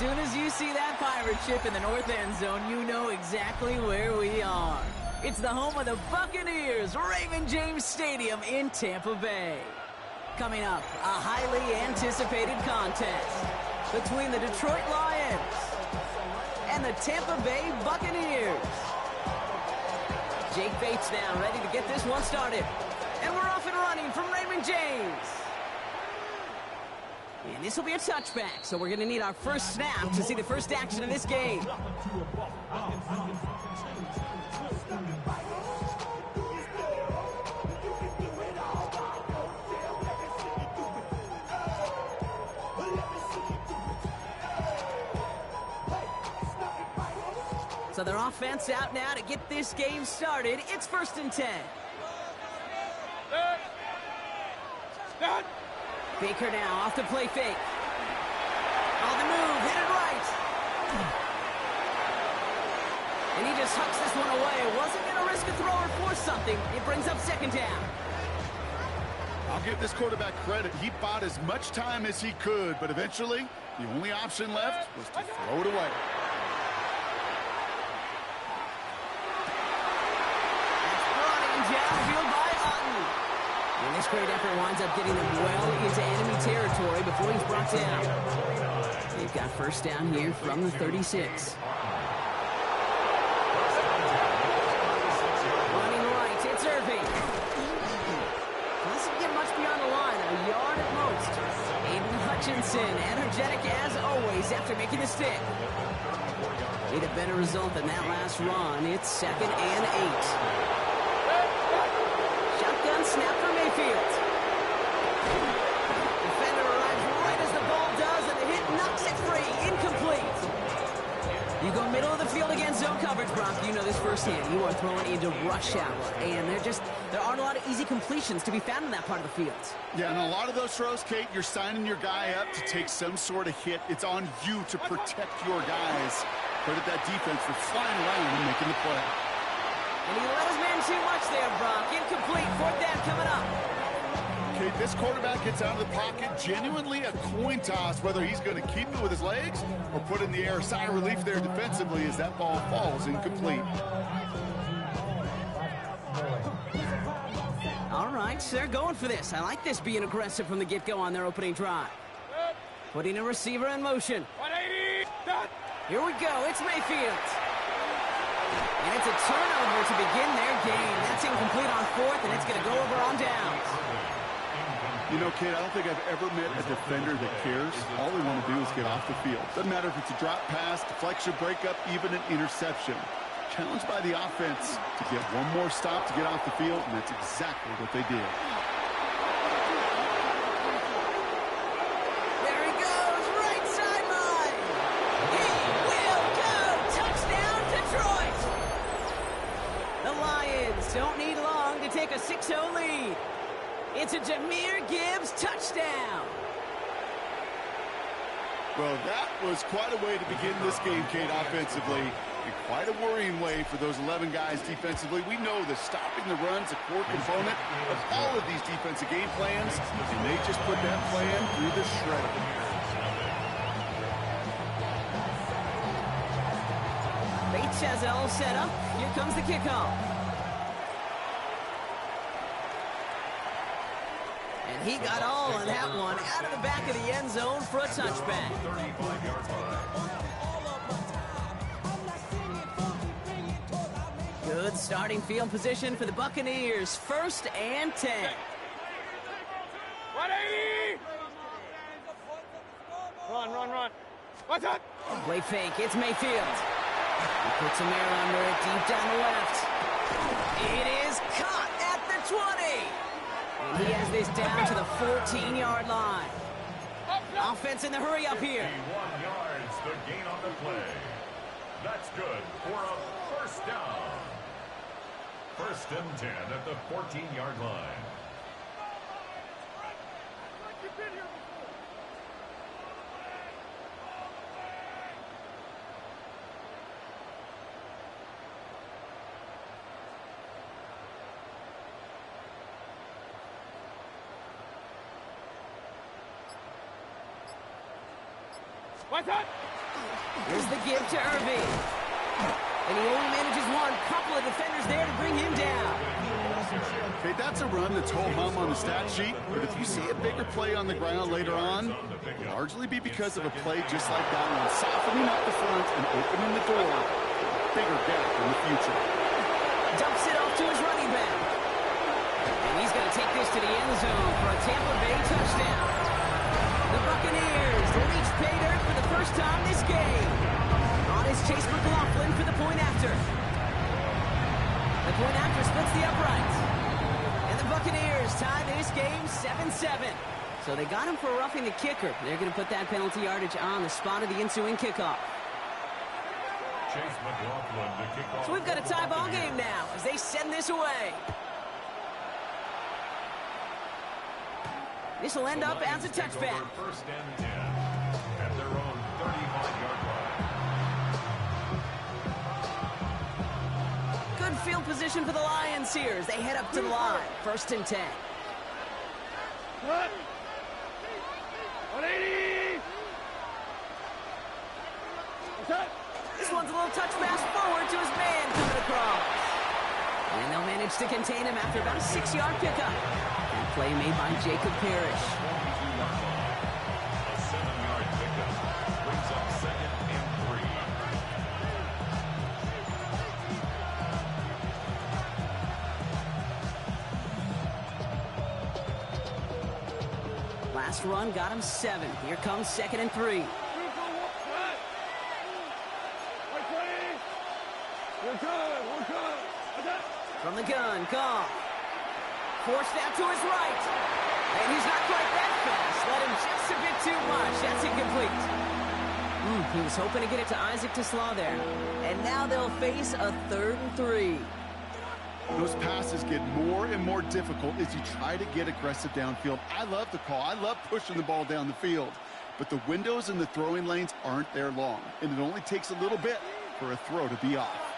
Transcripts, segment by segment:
soon as you see that pirate ship in the north end zone, you know exactly where we are. It's the home of the Buccaneers, Raymond James Stadium in Tampa Bay. Coming up, a highly anticipated contest between the Detroit Lions and the Tampa Bay Buccaneers. Jake Bates now ready to get this one started. And we're off and running from Raymond James. And this will be a touchback, so we're going to need our first snap to see the first action of this game. So their offense out now to get this game started. It's 1st and 10. Baker now off the play fake. On the move, hit it right. And he just hucks this one away. Wasn't going to risk a throw or force something. It brings up 2nd down. I'll give this quarterback credit. He bought as much time as he could, but eventually, the only option left was to throw it away. Downfield by Hutton. And this great effort winds up getting them well into enemy territory before he's brought down. They've got 1st down here from the 36. Running right, it's Irving. Doesn't get much beyond the line, a yard at most. Aiden Hutchinson, energetic as always after making the stick. Need a better result than that last run. It's 2nd and 8. Shotgun snap for Mayfield. Defender arrives right as the ball does, and the hit knocks it free. Incomplete. You go middle of the field against zone coverage, Brock. You know this firsthand. You are throwing into rush hour, and there aren't a lot of easy completions to be found in that part of the field. Yeah, and a lot of those throws, Kate, you're signing your guy up to take some sort of hit. It's on you to protect your guys. Credit that defense for flying around and making the play. And he let his man too much there, Brock. Incomplete. 4th down coming up. Okay, this quarterback gets out of the pocket. Genuinely a coin toss, whether he's going to keep it with his legs or put it in the air. Sigh of relief there defensively as that ball falls incomplete. All right, they're going for this. I like this being aggressive from the get-go on their opening drive. Putting a receiver in motion. Here we go. It's Mayfield. And it's a turnover to begin their game. That's incomplete on 4th, and it's going to go over on downs. You know, Kate, I don't think I've ever met a defender that cares. All they want to do is get off the field. Doesn't matter if it's a drop pass, deflection, breakup, even an interception. Challenged by the offense to get one more stop to get off the field, and that's exactly what they did. Don't need long to take a 6-0 lead. It's a Jahmyr Gibbs touchdown. Well, that was quite a way to begin this game, Kate, offensively. And quite a worrying way for those 11 guys defensively. We know that stopping the run's a core component of all of these defensive game plans, and they just put that plan through the shredder. Bates has it all set up. Here comes the kickoff. And he got all on that one out of the back of the end zone for a touchback. Good starting field position for the Buccaneers. 1st and 10. 180! Run. What's up? Play fake. It's Mayfield. He puts a man under it deep down the left. It is caught at the 20. And he has this down to the 14-yard line. Offense in the hurry up here. 51 yards, the gain on the play. That's good for a 1st down. 1st and 10 at the 14-yard line. What's that? Here's the give to Irving. And he only manages one. Couple of defenders there to bring him down. Okay, that's a run that's ho-hum on the stat sheet, but if you see a bigger play on the ground later on, it'll largely be because of a play just like that one, softening up the front and opening the door for a bigger gap in the future. Dumps it off to his running back. And he's going to take this to the end zone for a Tampa Bay touchdown. The Buccaneers reach pay dirt for the first time this game. On is Chase McLaughlin for the point after. The point after splits the uprights. And the Buccaneers tie this game 7-7. So they got him for roughing the kicker. They're going to put that penalty yardage on the spot of the ensuing kickoff. Chase McLaughlin to kick off. So we've got a tie ball game now as they send this away. This will end up as a touchback. First and 10 at their own 35-yard line. Good field position for the Lions here as they head up to the line. First and 10. 180. This one's a little touch pass forward to his man coming across. And they'll manage to contain him after about a 6-yard pickup. And play made by Jacob Parrish. A 7-yard pickup brings up 2nd and 3. Last run got him 7. Here comes 2nd and 3. From the gun, Goff. Forced out to his right. And he's not quite that fast. Let him just a bit too much. That's incomplete. He was hoping to get it to Isaac Tesla there. And now they'll face a 3rd and 3. Those passes get more and more difficult as you try to get aggressive downfield. I love the call. I love pushing the ball down the field. But the windows in the throwing lanes aren't there long. And it only takes a little bit for a throw to be off.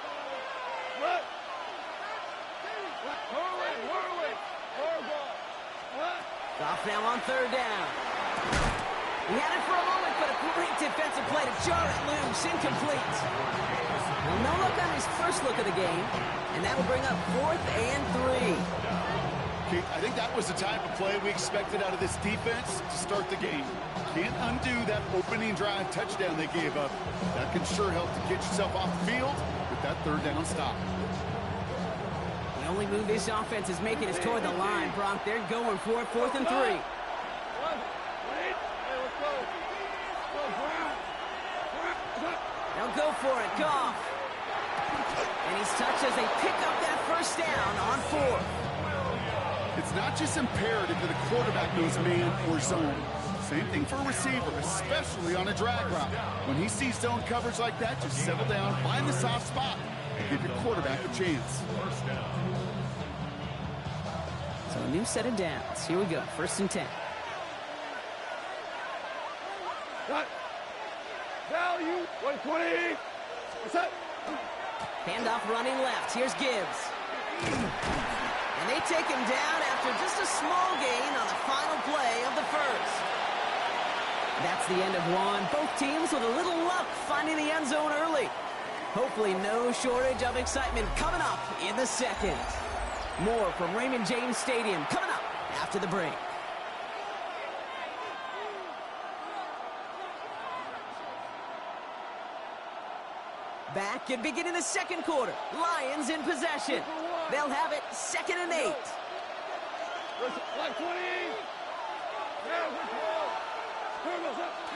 Goff now on 3rd down. He had it for a moment, but a great defensive play to jar it loose. Incomplete. Well, no look on his first look of the game, and that will bring up 4th and 3. Okay, I think that was the type of play we expected out of this defense to start the game. Can't undo that opening drive touchdown they gave up. That can sure help to get yourself off the field with that 3rd down stop. The only move this offense is making is toward the line, Brock. They're going for it, 4th and 3. They'll go for it, Goff. And he's touched as they pick up that 1st down on 4th. It's not just imperative that a quarterback knows man or zone. Same thing for a receiver, especially on a drag route. When he sees zone coverage like that, just settle down, find the soft spot, and give your quarterback a chance. So a new set of downs. Here we go, 1st and 10. Value 120. What's that? Handoff running left. Here's Gibbs. And they take him down after just a small gain on the final play of the 1st. That's the end of one. Both teams with a little luck finding the end zone early. Hopefully no shortage of excitement coming up in the 2nd. More from Raymond James Stadium coming up after the break. Back and beginning the 2nd quarter. Lions in possession. They'll have it 2nd and 8.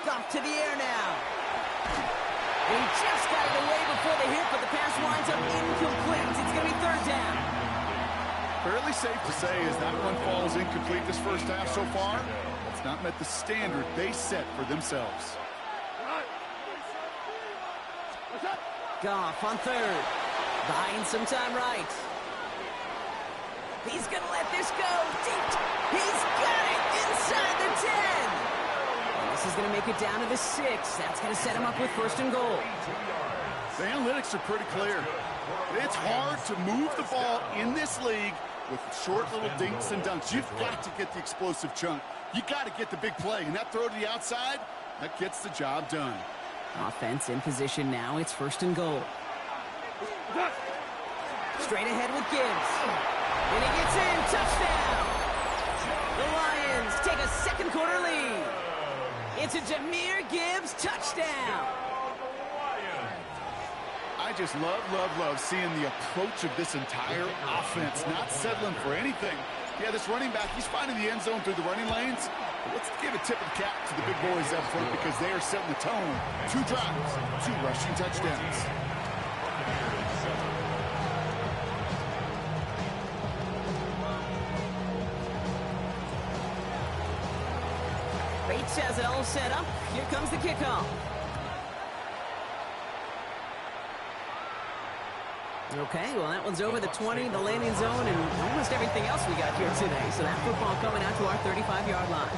Goff to the air now. He just got it away before the hit, but the pass winds up incomplete. It's going to be 3rd down. Fairly safe to say as that one falls incomplete this first half so far, it's not met the standard they set for themselves. Goff on 3rd. Buying some time right. He's going to let this go deep. He's got it inside the 10. And this is going to make it down to the 6. That's going to set him up with 1st and goal. The analytics are pretty clear. It's hard to move the ball in this league with short little dinks and dunks. You've got to get the explosive chunk. You got to get the big play. And that throw to the outside, that gets the job done. Offense in position now. It's 1st and goal. Straight ahead with Gibbs. And he gets in. Touchdown! The Lions take a second quarter lead. It's a Jahmyr Gibbs touchdown. I just love seeing the approach of this entire offense, not settling for anything. Yeah, this running back, he's finding the end zone through the running lanes. But let's give a tip of the cap to the big boys up front because they are setting the tone. 2 drives, 2 rushing touchdowns. Bates has it all set up. Here comes the kickoff. Okay, well, that one's over the 20, the landing zone, and almost everything else we got here today. So that football coming out to our 35-yard line.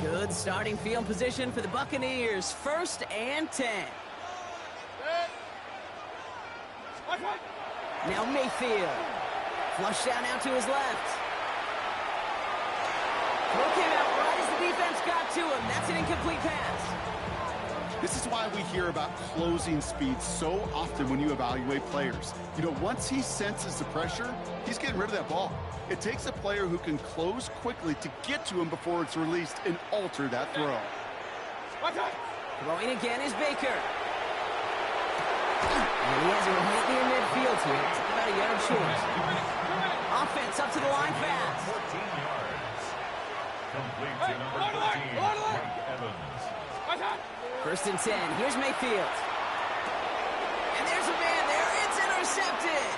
Good starting field position for the Buccaneers. 1st and 10. Now Mayfield. Flushed down out to his left. Throw came out right as the defense got to him. That's an incomplete pass. This is why we hear about closing speed so often when you evaluate players. You know, once he senses the pressure, he's getting rid of that ball. It takes a player who can close quickly to get to him before it's released and alter that throw. Throwing again is Baker. And he has it right near midfield here. It's about a yard short. Offense up to the line fast. 14 yards. Complete to number 13, Mike Evans. 1st and 10. Here's Mayfield. And there's a man there. It's intercepted.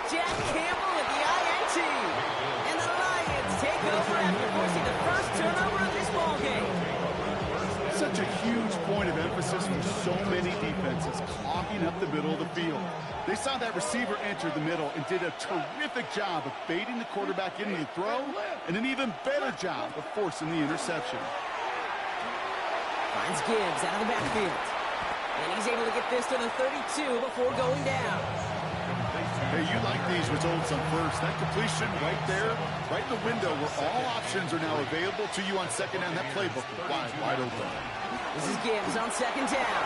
Jack Campbell with the INT. And the Lions take over after forcing the first turnover of this ballgame. Such a huge point of emphasis for so many defenses, clogging up the middle of the field. They saw that receiver enter the middle and did a terrific job of baiting the quarterback into the throw, and an even better job of forcing the interception. Finds Gibbs out of the backfield. And he's able to get this to the 32 before going down. Hey, you like these results on first. That completion right there, right in the window where all options are now available to you on second down. That playbook is wide open. This is Gibbs on 2nd down.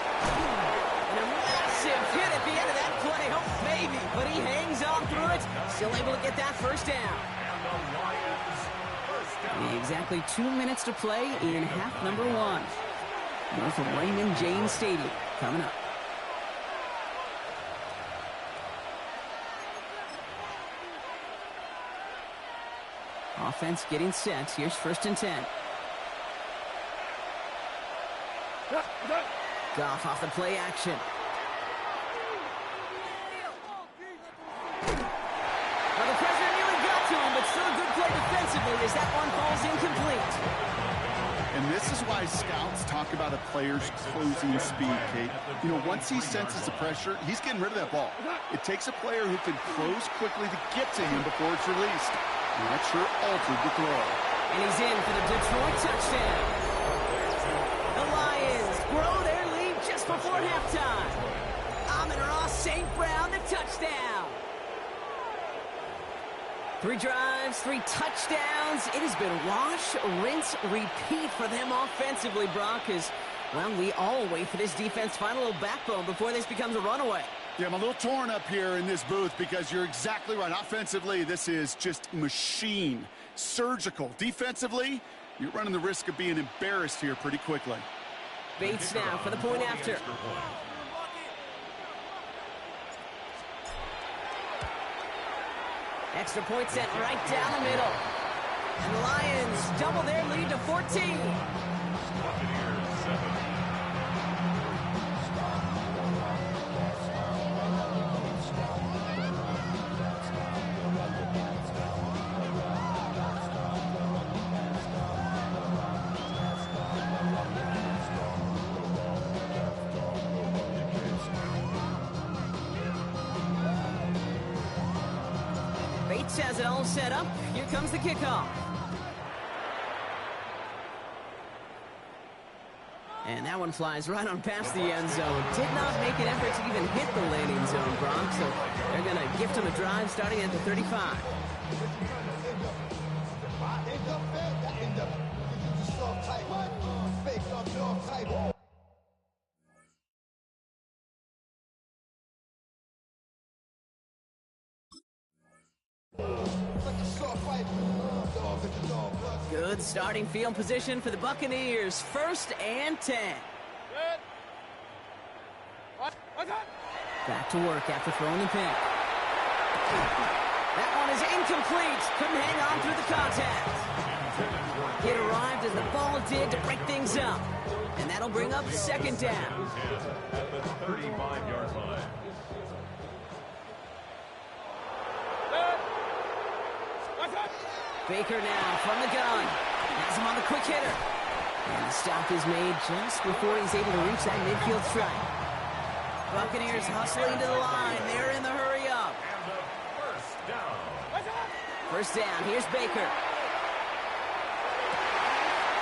And a massive hit at the end of that play. Oh, maybe. But he hangs on through it. Still able to get that 1st down. Exactly 2 minutes to play in half number 1. More from Raymond James Stadium coming up. Offense getting set. Here's 1st and 10. Goff off the play action. Well, the pressure nearly got to him, but still a good play defensively as that one falls incomplete. And this is why scouts talk about a player's closing speed, Kate. You know, once he senses the pressure, he's getting rid of that ball. It takes a player who can close quickly to get to him before it's released. And that sure altered the throw. And he's in for the Detroit touchdown. The Lions grow their lead just before halftime. Amon-Ra St. Brown, the touchdown. 3 drives, 3 touchdowns. It has been wash, rinse, repeat for them offensively, Brock, as, well, we all wait for this defense to find a little backbone before this becomes a runaway. Yeah, I'm a little torn up here in this booth because you're exactly right. Offensively, this is just machine, surgical. Defensively, you're running the risk of being embarrassed here pretty quickly. Bates now for the point after. Extra point set right down the middle. And the Lions double their lead to 14. Buccaneers 7. defense has it all set up. Here comes the kickoff. And that one flies right on past the end zone. Did not make an effort to even hit the landing zone, Brock. So they're going to gift him a drive starting at the 35. Good starting field position for the Buccaneers. 1st and 10. Back to work after throwing the pick. That one is incomplete. Couldn't hang on through the contact. It arrived as the ball did to break things up. And that'll bring up 2nd down. At the 35-yard line. Baker now from the gun. Has him on the quick hitter. And the stop is made just before he's able to reach that midfield strike. Buccaneers hustling to the line. They're in the hurry up. And the first down. First down. Here's Baker.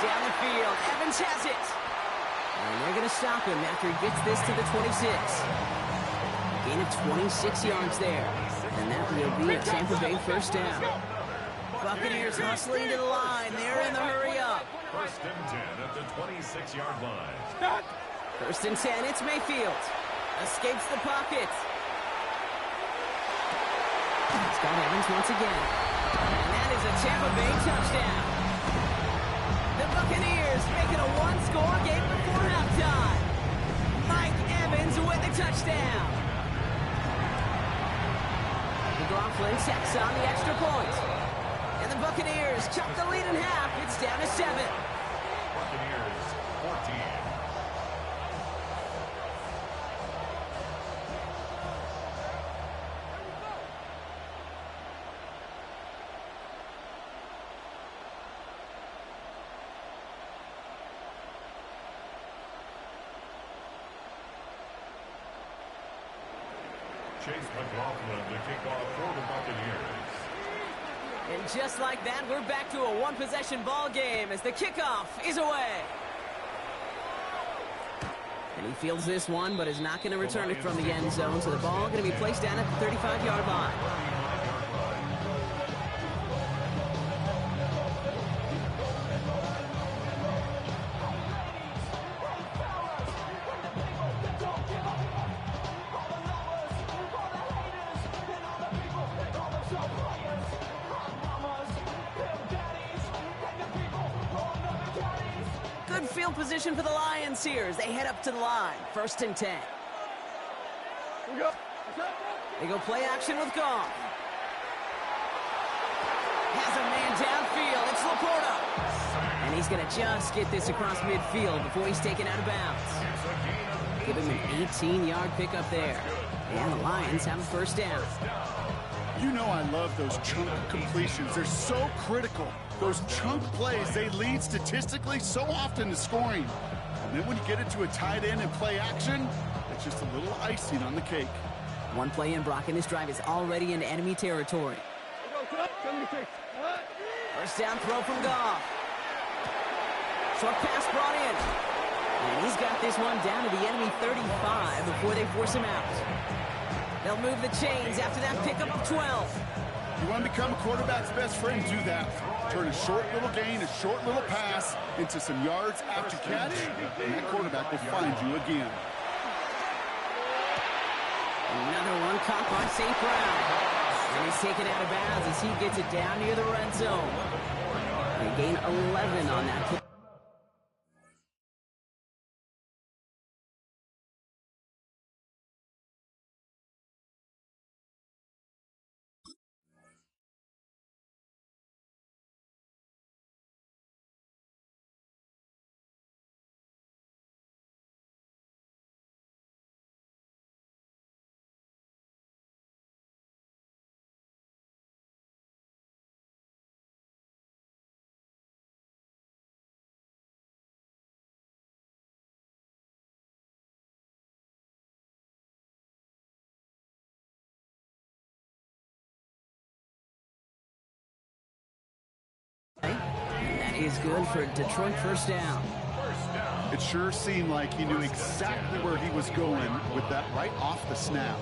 Down the field. Evans has it. And they're going to stop him after he gets this to the 26. Gain of 26 yards there. And that will be a Tampa Bay first down. Buccaneers hustling to the line. They're in the hurry up. 1st and 10 at the 26-yard line. 1st and 10. It's Mayfield. Escapes the pocket. Scott Evans once again. And that is a Tampa Bay touchdown. The Buccaneers make it a one-score game before halftime. Mike Evans with the touchdown. McLaughlin checks on the extra point. And the Buccaneers chop the lead in half. It's down to 7. Buccaneers 14. Chase McLaughlin to kick off for the Buccaneers. And just like that, we're back to a one-possession ball game as the kickoff is away. And he fields this one, but is not going to return it from the end zone, so the ball going to be placed down at the 35-yard line. Good field position for the Lions here as they head up to the line. 1st and 10. They go play action with Goff. Has a man downfield. It's Laporta. And he's going to just get this across midfield before he's taken out of bounds. Give him an 18-yard pickup there. And the Lions have a first down. You know I love those chunk completions. They're so critical. Those chunk plays, they lead statistically so often to scoring. And then when you get into a tight end and play action, it's just a little icing on the cake. One play in, Brock, and this drive is already into enemy territory. First down throw from Goff. Short pass brought in. And he's got this one down to the enemy 35 before they force him out. They'll move the chains after that pickup of 12. You want to become a quarterback's best friend, do that. Turn a short little gain, a short little pass into some yards after catch, and that quarterback will find you again. Another one caught by St. Brown. And he's taken out of bounds as he gets it down near the red zone. They gain 11 on that play. is good for a Detroit first down. It sure seemed like he knew exactly where he was going with that right off the snap.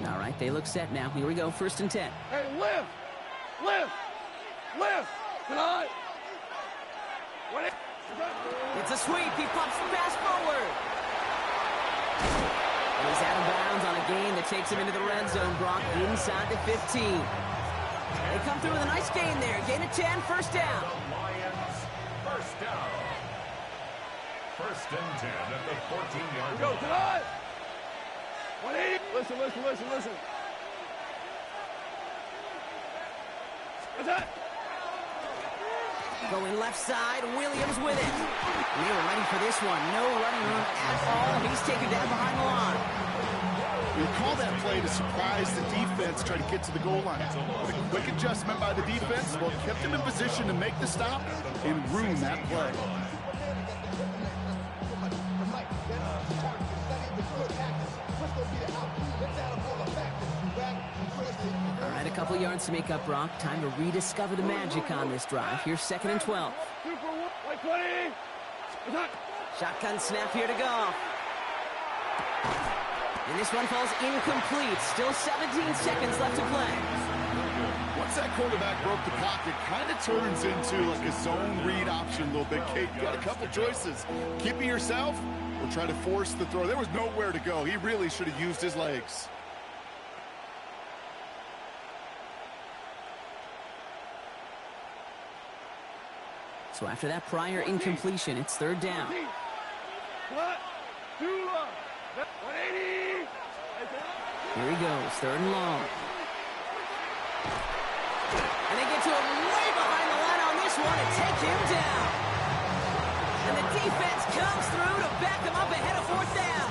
All right, they look set now. Here we go, 1st and 10. Hey, lift! Lift! Lift! Tonight! It's a sweep. He pops the pass forward. And he's out of bounds on a gain that takes him into the red zone, Brock, inside the 15. They come through with a nice gain there. Gain of 10, 1st down. The Lions, first down. 1st and 10 at the 14-yard Go, line. tonight! 180! Listen, listen, listen, listen. What's that? Going left side, Williams with it. We were ready for this one. No running room at all. He's taken down behind the line. We call that play to surprise the defense, try to get to the goal line. The quick adjustment by the defense, well, kept him in position to make the stop and ruin that play. All right, a couple yards to make up, Brock. Time to rediscover the magic on this drive. Here's 2nd and 12. 2 for 1, like 20! What's that? Shotgun snap here to go. And this one falls incomplete. Still 17 seconds left to play. Once that quarterback broke the pocket, kind of turns into like a zone read option a little bit. Kate, you got a couple choices. Keep it yourself or try to force the throw. There was nowhere to go. He really should have used his legs. So after that prior incompletion, it's 3rd down. What? 2, 180! Here he goes, 3rd and long. And they get to him way behind the line on this one and take him down. And the defense comes through to back him up ahead of 4th down.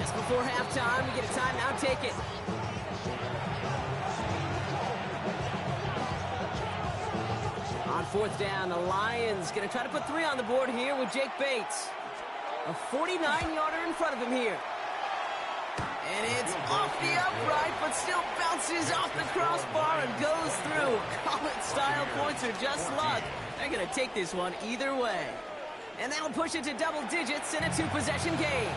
Just before halftime, we get a timeout taken. On 4th down, the Lions going to try to put 3 on the board here with Jake Bates. A 49-yarder in front of him here. And it's off the upright, but still bounces off the crossbar and goes through. College-style points are just luck. They're going to take this one either way. And that'll push it to double digits in a 2-possession game.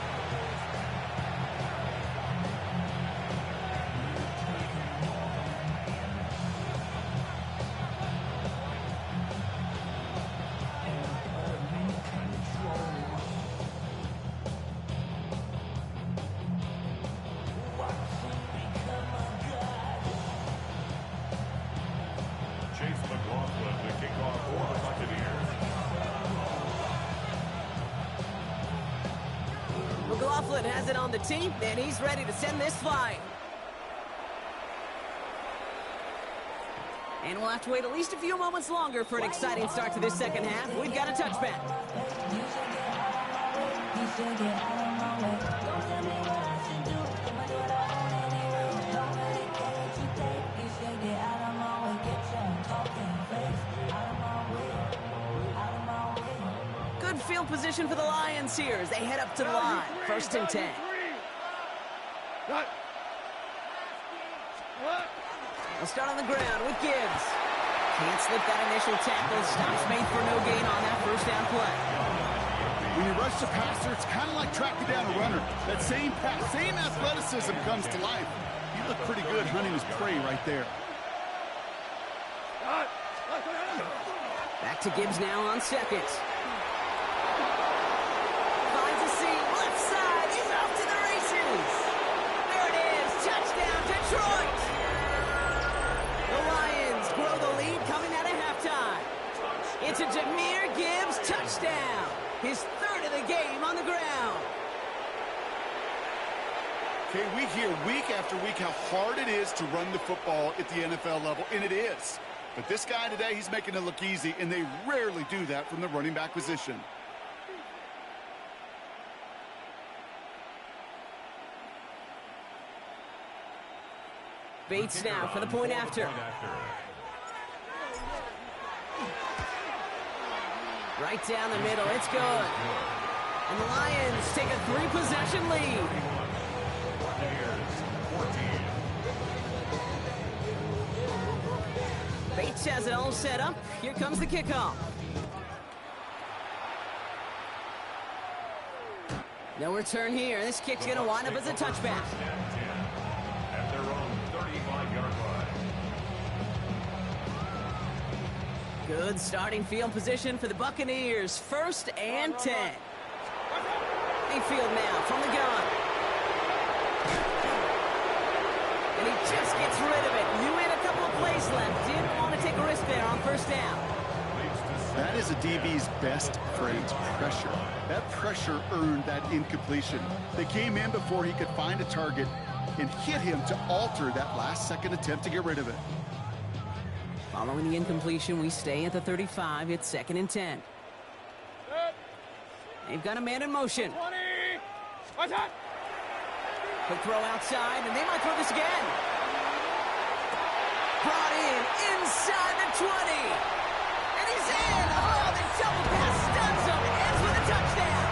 McLaughlin has it on the team, and he's ready to send this flying. And we'll have to wait at least a few moments longer for an exciting start to this 2nd half. We've got a touchback. Good field position for the Lions here as they head up to the line. 1st and 10. They'll start on the ground with Gibbs. Can't slip that initial tackle. Stops made for no gain on that 1st down play. When you rush the passer, it's kind of like tracking down a runner. That same pass, same athleticism comes to life. He looked pretty good hunting his prey right there. Back to Gibbs now on 2nd. Finds a seam, left side, he's off to the races. There it is, touchdown Detroit. The Lions grow the lead coming out of halftime. It's a Jahmyr Gibbs touchdown. His 3rd of the game on the ground. Okay, we hear week after week how hard it is to run the football at the NFL level, and it is. But this guy today, he's making it look easy, and they rarely do that from the running back position. Bates now for the point after. Right down the middle, it's good. And the Lions take a 3-possession lead. Bates has it all set up. Here comes the kickoff. No return here. This kick's going to wind up as a touchback. At their own 35-yard line. Good starting field position for the Buccaneers. 1st and 10. Mayfield now from the gun. And he just gets rid of it. Knew he had a couple of plays left. Didn't want to take a risk there on 1st down. That is a DB's best friend, pressure. That pressure earned that incompletion. They came in before he could find a target and hit him to alter that last-second attempt to get rid of it. Following the incompletion, we stay at the 35. It's 2nd and 10. They've got a man in motion. 20. What's that? Quick throw outside, and they might throw this again. Brought in inside the 20. And he's in. Oh, the double pass stuns him. Ends with a touchdown.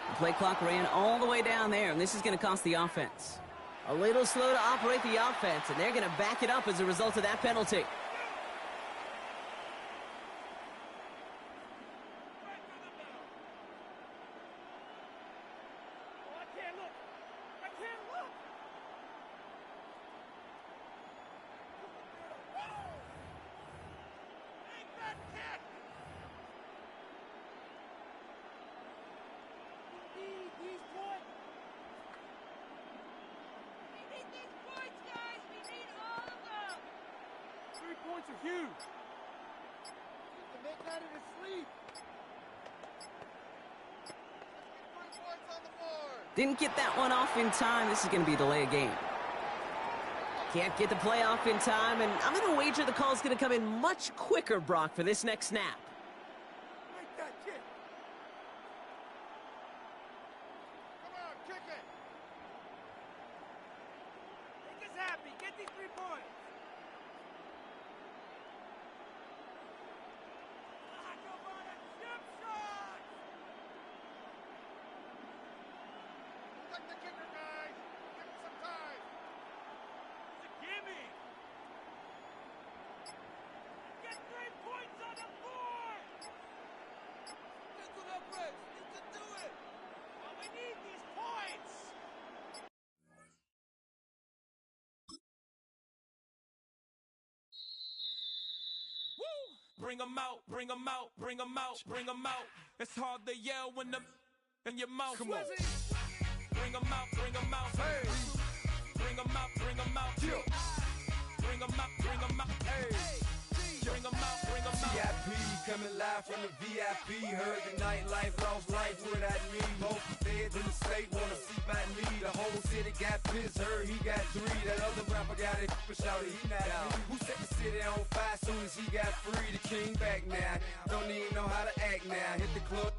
The play clock ran all the way down there, and this is going to cost the offense. A little slow to operate the offense, and they're going to back it up as a result of that penalty. Points are huge. To make that in his sleep. Let's get 3 points on the board. Didn't get that one off in time. This is going to be a delay of game. Can't get the play off in time, and I'm going to wager the call is going to come in much quicker, Brock, for this next snap. Make that kick. Come on, kick it. Make us happy. Get these 3 points. The kicker, guys. Give him some time. It's a gimme. Get 3 points on the board. Get to that bridge. You can do it. Well, we need these points. Woo! Bring them out, bring them out, bring them out, bring them out. It's hard to yell when the in your mouth. Come on. Bring them out, bring them out, hey. Bring them out, bring them out, yeah. Bring them out, bring them out, hey. Bring them out, bring them out. VIP coming live from the VIP. Heard the nightlife, lost life without me. Both feds in the state wanna see by me. The whole city got pissed, heard he got 3. That other rapper got it, but shouted he not out. Who set the city on fire soon as he got free? The king back now, don't even know how to act now. Hit the club.